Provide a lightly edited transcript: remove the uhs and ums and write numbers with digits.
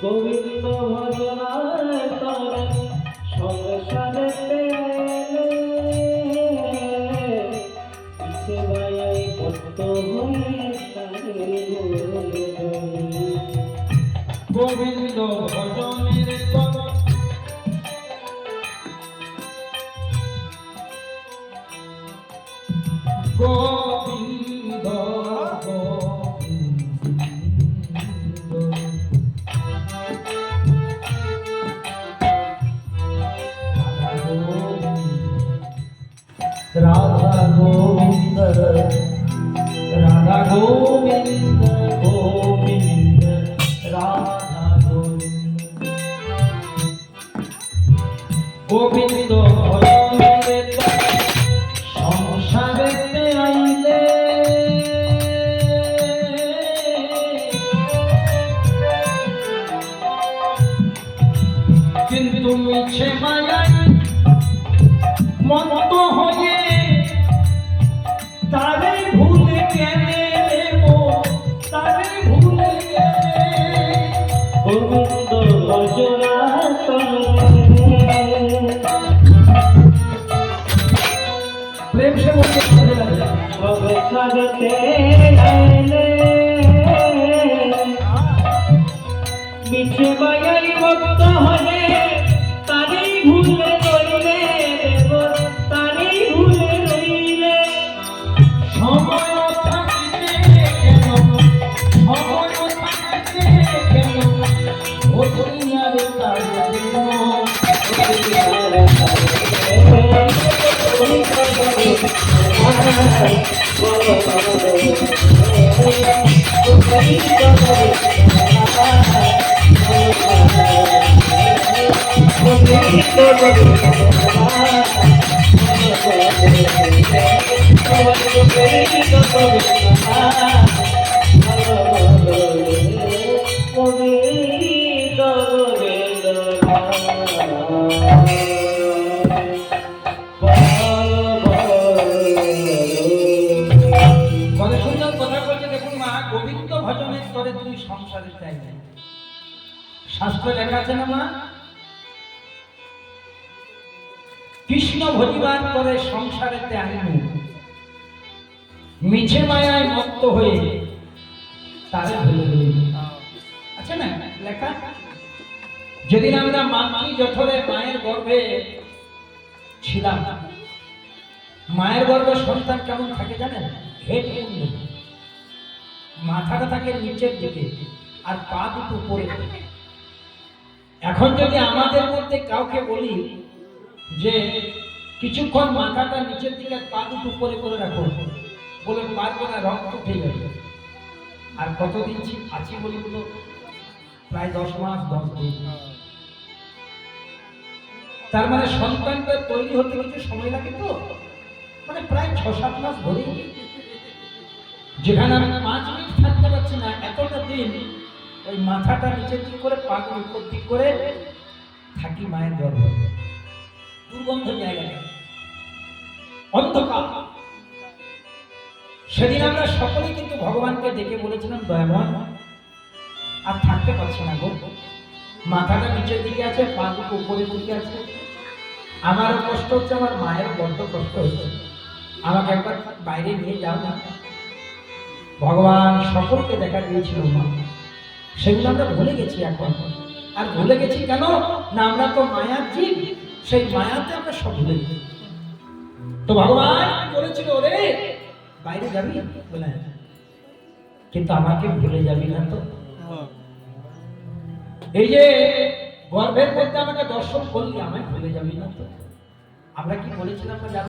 গোবিন্দ ভজনায় তরে সংসারেতে সেবায় ভক্ত হয়ে গোবিন্দ ভজনের তরে গোবিন্দ রাধা গোবিন্দ রাধা গোবিন্দ গোবিন্দ রাধা গোবিন্দ গোবিন্দ ভজনের সংসারেতে আইলে কিন্তু মিছে মায়াই মত হয়ে তারে ভুলে গেলে তারে ভুলে গেলে গোবিন্দ ভজনা প্রেম সে বলতে সংসারেতে আইলে মিছে মায়াই ভক্ত হয়ে তারেই ভুলে রইলে তারেই ভুলে রইলে সময় থাকিতে কেন সময় থাকিতে কেন ওদিনারে তার গোবিন্দ ভজনের তরে তুই সংসারে চাই না শাস্ত্রে লেখা আছে না মা কৃষ্ণ ভজিবার করে সংসারেতে আইনু মিছে মায়ায় মত্ত হয়ে তারে ভুলে রইল আছে না লেখা যেদিন আমরা মাতৃ জঠরে মায়ের গর্ভে ছিলাম মায়ের গর্ভে সন্তান কেমন থাকে জানেন হেড মাথাটা থাকে নিচের দিকে আর পা দুটো উপরে। এখন যদি আমাদের মধ্যে কাউকে বলি যে কিছুক্ষণ মাথাটা নিচের দিকে পা দুটো উপরে করে রাখো বলে পারবো না রক্ত উঠে যাবে আর কতদিন আছি বলি বলো প্রায় 10 মাস 10 দিন তার মানে সন্তানটা তৈরি হতে কিছু সময় লাগে তো মানে প্রায় 6-7 মাস ধরে যেখানে আমি 5 মিনিট থাকতে পারছি না এতটা দিন ওই মাথাটা নিচের দিক করে পাগুলো উপর দিক করে থাকি মায়ের গর্ভে দুর্গন্ধ জায়গাটা অন্ধকার সেদিন আমরা সকলেই কিন্তু ভগবানকে ডেকে বলেছিলাম দয়াময় আর থাকতে পারছি না গো মাথাটা নিচের দিকে আছে পা দুটো উপরের দিকে আছে আমারও কষ্ট হচ্ছে আমার মায়ের বড্ড কষ্ট হচ্ছে আমাকে একবার বাইরে নিয়ে যাও না ভগবান সকলকে দেখা দিয়েছিল মা সেগুলো আমরা ভুলে গেছি এখন আর ভুলে গেছি কেন না আমরা তো মায়ার জীব সেই মায়াতে আমরা সব ভুলে গেছি তো ভগবান বলেছিল ওরে বাইরে যাবি বলে কিন্তু আমাকে ভুলে যাবি না তো এই যে গর্ভের মধ্যে আমাকে দর্শন করলি আমায় ভুলে যাবি না তো আমরা কি বলেছিলাম